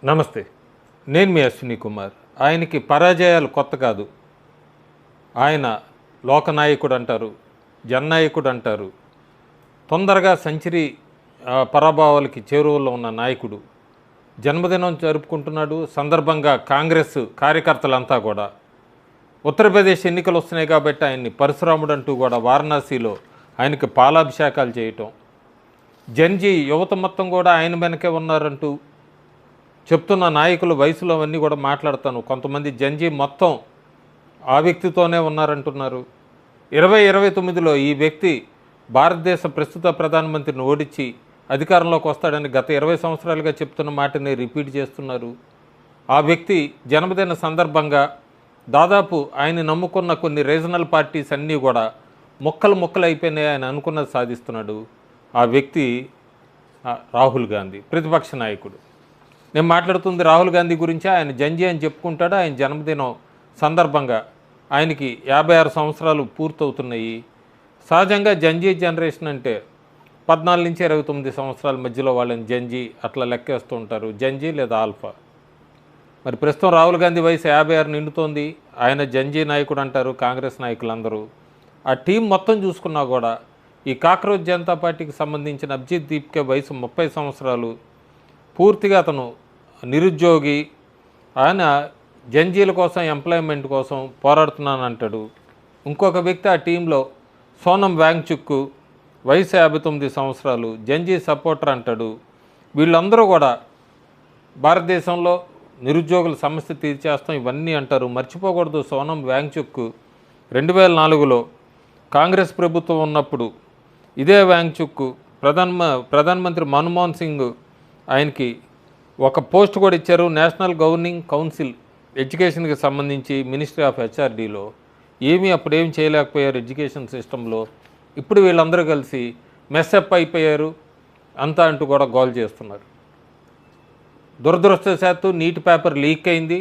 నమస్తే. నేను మీ అశ్విని కుమార్. ఆయనకి పరాజయాలు కొత్త కాదు. ఆయన లోకనాయకుడు అంటారు, జననాయకుడు అంటారు. తొందరగా సెంచరీ పరాభవాలకి చేరువలో ఉన్న నాయకుడు. జన్మదినం జరుపుకుంటున్నాడు. సందర్భంగా కాంగ్రెస్ కార్యకర్తలంతా కూడా ఉత్తరప్రదేశ్ ఎన్నికలు వస్తున్నాయి కాబట్టి ఆయన్ని పరశురాముడు అంటూ కూడా వారణాసిలో ఆయనకి పాలాభిషేకాలు చేయటం, జన్జీ యువత మొత్తం కూడా ఆయన వెనకే ఉన్నారంటూ చెప్తున్న నాయకుల వయసులో అవన్నీ కూడా మాట్లాడతాను. కొంతమంది జన్జీ మొత్తం ఆ వ్యక్తితోనే ఉన్నారంటున్నారు. 2029లో ఈ వ్యక్తి భారతదేశ ప్రస్తుత ప్రధానమంత్రిని ఓడించి అధికారంలోకి వస్తాడని గత 20 సంవత్సరాలుగా చెప్తున్న మాటని రిపీట్ చేస్తున్నారు. ఆ వ్యక్తి జన్మదిన సందర్భంగా దాదాపు ఆయన నమ్ముకున్న కొన్ని రీజనల్ పార్టీస్ అన్నీ కూడా ముక్కలు అయిపోయినాయి. ఆయన అనుకున్నది సాధిస్తున్నాడు. ఆ వ్యక్తి రాహుల్ గాంధీ, ప్రతిపక్ష నాయకుడు. నేను మాట్లాడుతుంది రాహుల్ గాంధీ గురించి. ఆయన జంజీ అని చెప్పుకుంటాడు. ఆయన జన్మదినం సందర్భంగా ఆయనకి 56 సంవత్సరాలు పూర్తవుతున్నాయి. సహజంగా జంజీ జనరేషన్ అంటే 14 నుంచి 29 సంవత్సరాల మధ్యలో వాళ్ళని జంజీ అట్లా లెక్కేస్తూ ఉంటారు. జంజీ లేదా ఆల్ఫా. మరి ప్రస్తుతం రాహుల్ గాంధీ వయసు 56 నిండుతోంది. ఆయన జంజీ నాయకుడు అంటారు కాంగ్రెస్ నాయకులందరూ. ఆ టీం మొత్తం చూసుకున్నా కూడా ఈ కాక్రోచ్ జనతా పార్టీకి సంబంధించిన అభిజిత్ దీప్కే వయసు 30 సంవత్సరాలు. పూర్తిగా అతను నిరుద్యోగి. ఆయన జంజీల కోసం, ఎంప్లాయ్మెంట్ కోసం పోరాడుతున్నాను అంటాడు. ఇంకొక వ్యక్తి ఆ టీంలో సోనం వాంగ్చుక్, వయసు 59 సంవత్సరాలు, జంజీ సపోర్టర్ అంటాడు. వీళ్ళందరూ కూడా భారతదేశంలో నిరుద్యోగుల సమస్య తీర్చేస్తాం ఇవన్నీ అంటారు. మర్చిపోకూడదు, సోనం వాంగ్చుక్ 2004లో కాంగ్రెస్ ప్రభుత్వం ఉన్నప్పుడు ఇదే వాంగ్చుక్ ప్రధానమంత్రి మన్మోహన్ సింగ్ ఆయనకి ఒక పోస్ట్ కూడా ఇచ్చారు. నేషనల్ గవర్నింగ్ కౌన్సిల్ ఎడ్యుకేషన్కి సంబంధించి మినిస్ట్రీ ఆఫ్ హెచ్ఆర్డీలో. అప్పుడేం చేయలేకపోయారు ఎడ్యుకేషన్ సిస్టంలో. ఇప్పుడు వీళ్ళందరూ కలిసి మెస్అప్ అయిపోయారు అంతా అంటూ కూడా గోల్ చేస్తున్నారు. దురదృష్టవశాత్తు నీట్ పేపర్ లీక్ అయింది.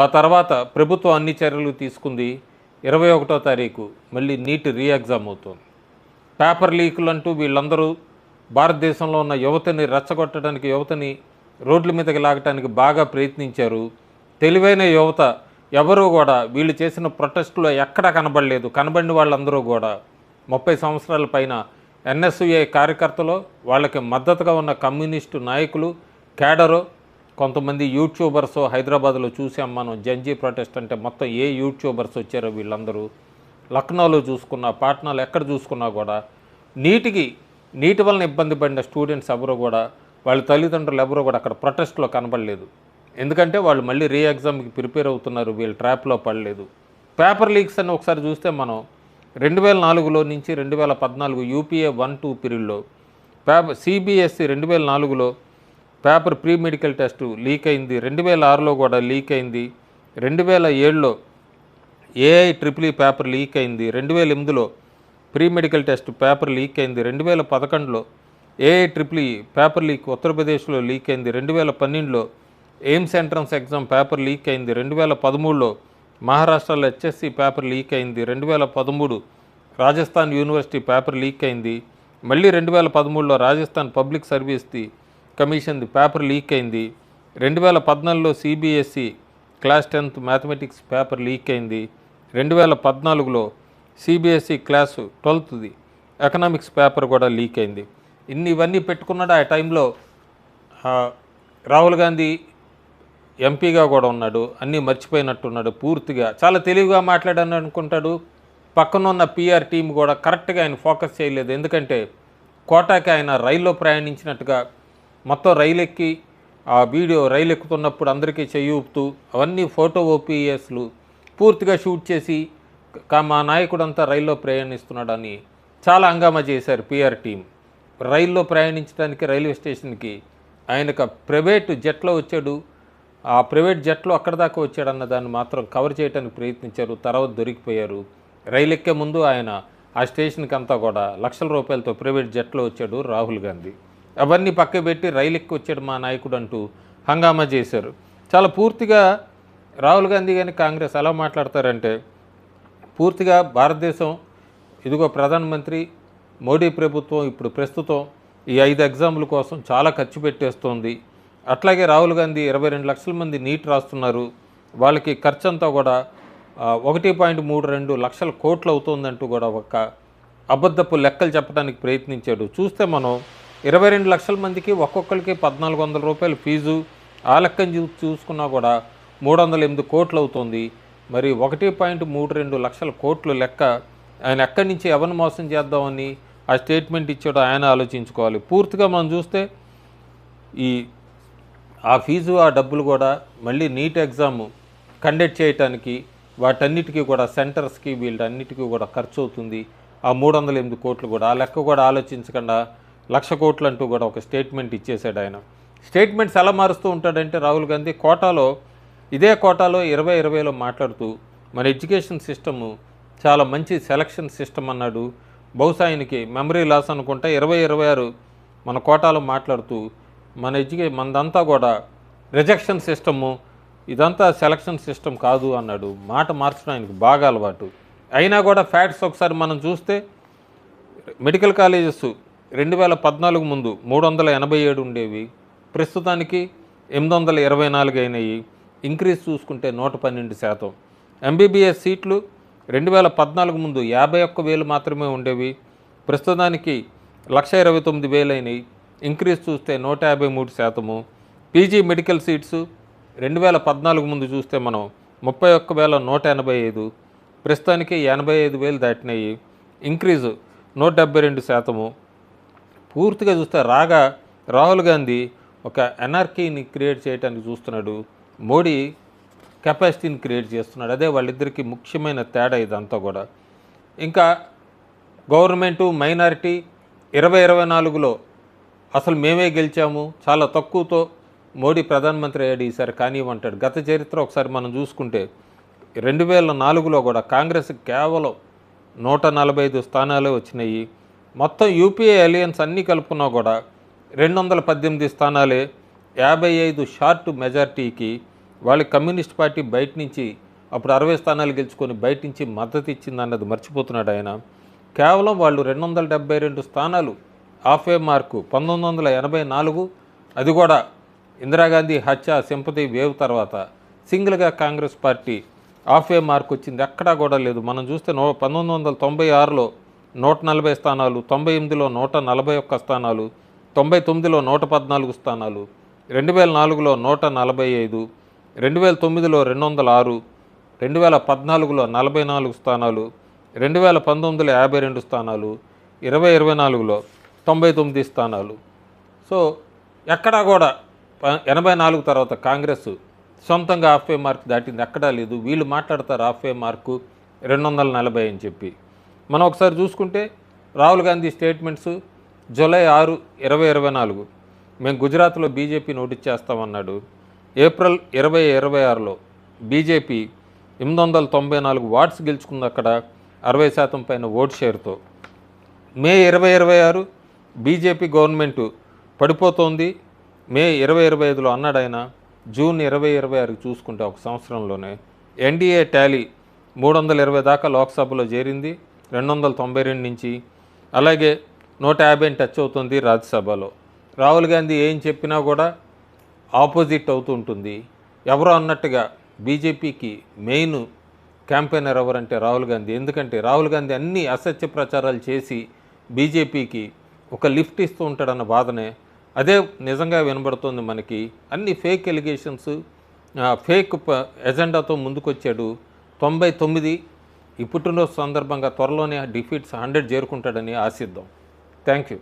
ఆ తర్వాత ప్రభుత్వం అన్ని చర్యలు తీసుకుంది. 21వ తారీఖు మళ్ళీ నీట్ రీఎగ్జామ్ అవుతుంది. పేపర్ లీకులు అంటూ వీళ్ళందరూ భారతదేశంలో ఉన్న యువతని రెచ్చగొట్టడానికి, యువతని రోడ్ల మీదకి లాగటానికి బాగా ప్రయత్నించారు. తెలివైన యువత ఎవరూ కూడా వీళ్ళు చేసిన ప్రొటెస్టులో ఎక్కడా కనబడలేదు. కనబడిన వాళ్ళందరూ కూడా 30 సంవత్సరాల పైన ఎన్ఎస్యుఏ కార్యకర్తలు, వాళ్ళకి మద్దతుగా ఉన్న కమ్యూనిస్టు నాయకులు, కేడరు, కొంతమంది యూట్యూబర్స్ హైదరాబాద్లో చూసాం మనం. జంజీ ప్రొటెస్ట్ అంటే మొత్తం ఏ యూట్యూబర్స్ వచ్చారో వీళ్ళందరూ. లక్నోలో చూసుకున్నా, పాట్నాలో ఎక్కడ చూసుకున్నా కూడా నీటి వలన ఇబ్బంది పడిన స్టూడెంట్స్ ఎవరు కూడా, వాళ్ళ తల్లిదండ్రులు ఎవరో కూడా అక్కడ ప్రొటెస్ట్లో కనబడలేదు. ఎందుకంటే వాళ్ళు మళ్ళీ ఎగ్జామ్కి ప్రిపేర్ అవుతున్నారు. వీళ్ళు ట్రాప్లో పడలేదు. పేపర్ లీక్స్ అని ఒకసారి చూస్తే మనం 2004లో నుంచి 2014 యూపీఏ 1-2 పీరియడ్లో సిబిఎస్ఈ 2004లో paper pre medical test leak అయింది. 2006లో కూడా లీక్ అయింది. 2007లో ఏఐఈఈఈ పేపర్ లీక్ అయింది. 2008లో pre medical test paper leak అయింది. 2011లో ఏఐఈఈఈ పేపర్ లీక్ ఉత్తరప్రదేశ్లో లీక్ అయింది. 2012లో AIIMS entrance exam paper leak అయింది. 2013లో మహారాష్ట్రలో హెచ్ఎస్సి పేపర్ లీక్ అయింది. 2013 రాజస్థాన్ యూనివర్సిటీ పేపర్ లీక్ అయింది. మళ్ళీ 2013లో రాజస్థాన్ పబ్లిక్ సర్వీస్ కమిషన్ది పేపర్ లీక్ అయింది. 2014లో CBSE class 10th mathematics paper leak అయింది. 2014లో CBSE class 12th economics paper కూడా లీక్ అయింది. ఇవన్నీ పెట్టుకున్నాడు. ఆ టైంలో రాహుల్ గాంధీ ఎంపీగా కూడా ఉన్నాడు. అన్నీ మర్చిపోయినట్టున్నాడు పూర్తిగా. చాలా తెలివిగా మాట్లాడాను అనుకుంటాడు. పక్కనున్న పిఆర్ టీం కూడా కరెక్ట్గా ఆయన ఫోకస్ చేయలేదు. ఎందుకంటే కోటాకి ఆయన రైల్లో ప్రయాణించినట్టుగా మొత్తం రైలు ఎక్కి ఆ వీడియో రైలు ఎక్కుతున్నప్పుడు అందరికీ చెయ్యి ఊపుతూ అవన్నీ ఫోటో ఓపీఎస్లు పూర్తిగా షూట్ చేసి మా నాయకుడంతా రైల్లో ప్రయాణిస్తున్నాడని చాలా హంగామా చేశారు పిఆర్ టీం. రైల్లో ప్రయాణించడానికి రైల్వే స్టేషన్కి ఆయనకు ప్రైవేట్ జెట్లో వచ్చాడు. ఆ ప్రైవేట్ జెట్లో అక్కడ దాకా వచ్చాడన్న దాన్ని మాత్రం కవర్ చేయడానికి ప్రయత్నించారు. తర్వాత దొరికిపోయారు. రైలు ఎక్కే ముందు ఆయన ఆ స్టేషన్కి అంతా కూడా లక్షల రూపాయలతో ప్రైవేట్ జెట్లో వచ్చాడు రాహుల్ గాంధీ. అవన్నీ పక్క పెట్టి రైలు ఎక్కి వచ్చాడు మా నాయకుడు అంటూ హంగామా చేశారు. చాలా పూర్తిగా రాహుల్ గాంధీ కానీ కాంగ్రెస్ ఎలా మాట్లాడతారంటే, పూర్తిగా భారతదేశం ఇదిగో ప్రధానమంత్రి మోడీ ప్రభుత్వం ఇప్పుడు ప్రస్తుతం ఈ 5 ఎగ్జామ్ల కోసం చాలా ఖర్చు పెట్టేస్తోంది. అట్లాగే రాహుల్ గాంధీ 22 లక్షల మంది నీట్ రాస్తున్నారు, వాళ్ళకి ఖర్చు అంతా కూడా 1.32 లక్షల కోట్లు అవుతుందంటూ కూడా ఒక అబద్ధపు లెక్కలు చెప్పడానికి ప్రయత్నించాడు. చూస్తే మనం 22 లక్షల మందికి ఒక్కొక్కరికి 1,400 రూపాయల ఫీజు, ఆ లెక్కను చూసుకున్నా కూడా 308 కోట్లు అవుతుంది. మరి 1.32 లక్షల కోట్లు లెక్క ఆయన ఎక్కడి నుంచి ఎవరిని మోసం చేద్దామని ఆ స్టేట్మెంట్ ఇచ్చాడో ఆయన ఆలోచించుకోవాలి. పూర్తిగా మనం చూస్తే ఆ ఫీజు, ఆ డబ్బులు కూడా మళ్ళీ నీట్ ఎగ్జామ్ కండక్ట్ చేయడానికి వాటన్నిటికీ కూడా సెంటర్స్కి వీళ్ళన్నిటికీ కూడా ఖర్చు అవుతుంది. ఆ 308 కోట్లు కూడా ఆ లెక్క కూడా ఆలోచించకుండా 1,00,000 కోట్లు అంటూ కూడా ఒక స్టేట్మెంట్ ఇచ్చేశాడు ఆయన. స్టేట్మెంట్స్ ఎలా మారుస్తూ ఉంటాడంటే రాహుల్ గాంధీ ఇదే కోటాలో 2020లో మాట్లాడుతూ మన ఎడ్యుకేషన్ సిస్టము చాలా మంచి సెలక్షన్ సిస్టమ్ అన్నాడు. బహుశా ఆయనకి మెమరీ లాస్ అనుకుంటా. 2026 మన కోటాలో మాట్లాడుతూ మనదంతా కూడా రిజెక్షన్ సిస్టము, ఇదంతా సెలక్షన్ సిస్టమ్ కాదు అన్నాడు. మాట మార్చడం ఆయనకు బాగా అలవాటు. అయినా కూడా ఫ్యాక్ట్స్ ఒకసారి మనం చూస్తే మెడికల్ కాలేజెస్ 2014 ముందు 387 ఉండేవి, ప్రస్తుతానికి 824 అయినాయి. ఇంక్రీజ్ చూసుకుంటే 112%. ఎంబీబీఎస్ సీట్లు 2014 ముందు 51,000 మాత్రమే ఉండేవి, ప్రస్తుతానికి 1,29,000 అయినాయి. ఇంక్రీజ్ చూస్తే 153%. పీజీ మెడికల్ సీట్స్ 2014 ముందు చూస్తే మనం 31,185, ప్రస్తుతానికి 85,000 దాటినాయి. ఇంక్రీజు 172%. పూర్తిగా చూస్తే రాహుల్ గాంధీ ఒక ఎనార్కీని క్రియేట్ చేయడానికి చూస్తున్నాడు, మోడీ కెపాసిటీని క్రియేట్ చేస్తున్నాడు. అదే వాళ్ళిద్దరికీ ముఖ్యమైన తేడా ఇదంతా కూడా. ఇంకా గవర్నమెంటు మైనారిటీ 2024లో అసలు మేమే గెలిచాము, చాలా తక్కువతో మోడీ ప్రధానమంత్రి అయ్యాడు ఈసారి కానివ్వంటాడు. గత చరిత్ర ఒకసారి మనం చూసుకుంటే 2004లో కూడా కాంగ్రెస్ కేవలం 145 స్థానాలే వచ్చినాయి. మొత్తం యూపీఏ అలయన్స్ అన్నీ కలుపుకున్నా కూడా 218 స్థానాలే. 55 షార్ట్ మెజార్టీకి వాళ్ళకి కమ్యూనిస్ట్ పార్టీ బయట నుంచి అప్పుడు 60 స్థానాలు గెలుచుకొని బయట నుంచి మద్దతు ఇచ్చిందన్నది మర్చిపోతున్నాడు ఆయన. కేవలం వాళ్ళు 272 స్థానాలు హాఫ్ ఏ మార్కు 1984, అది కూడా ఇందిరాగాంధీ హత్య సింపతి వేవ్ తర్వాత సింగిల్గా కాంగ్రెస్ పార్టీ హాఫ్ ఏ మార్క్ వచ్చింది, ఎక్కడా కూడా లేదు. మనం చూస్తే 1996లో 140 స్థానాలు, 98లో 141 స్థానాలు, 99లో 114 స్థానాలు, 2004లో 145, 2009లో 206, 2014లో 44 స్థానాలు, 2019లో 52 స్థానాలు, 2024లో 99 స్థానాలు. సో ఎక్కడా కూడా 84 తర్వాత కాంగ్రెస్ సొంతంగా హాఫ్ ఏ మార్క్ దాటింది ఎక్కడా లేదు. వీళ్ళు మాట్లాడతారు హాఫ్ ఏ మార్కు 240 అని చెప్పి. మనం ఒకసారి చూసుకుంటే రాహుల్ గాంధీ స్టేట్మెంట్స్ జూలై 6, 2024 మేము గుజరాత్లో బీజేపీ నోటిచ్చేస్తామన్నాడు. ఏప్రిల్ 2026లో బీజేపీ 894 వార్డ్స్ గెలుచుకుంది, అక్కడ 60% పైన ఓట్ షేర్తో. మే 2026 బీజేపీ గవర్నమెంటు పడిపోతోంది, మే 2025లో అన్నాడు ఆయన. జూన్ 2026 చూసుకుంటే ఒక సంవత్సరంలోనే ఎన్డీఏ టాలీ 320 దాకా లోక్సభలో చేరింది, 292 నుంచి. అలాగే 150 టచ్ అవుతుంది రాజ్యసభలో. రాహుల్ గాంధీ ఏం చెప్పినా కూడా ఆపోజిట్ అవుతూ ఉంటుంది. ఎవరో అన్నట్టుగా బీజేపీకి మెయిన్ క్యాంపెయినర్ ఎవరంటే రాహుల్ గాంధీ. ఎందుకంటే రాహుల్ గాంధీ అన్ని అసత్య ప్రచారాలు చేసి బీజేపీకి ఒక లిఫ్ట్ ఇస్తూ ఉంటాడన్న బాధనే అదే నిజంగా వినబడుతుంది మనకి. అన్ని ఫేక్ ఎలిగేషన్స్, ఫేక్ ఎజెండాతో ముందుకొచ్చాడు. 99 ఈ పుట్టినరోజు సందర్భంగా త్వరలోనే డిఫీట్స్ 100 చేరుకుంటాడని ఆశిద్దాం. Thank you.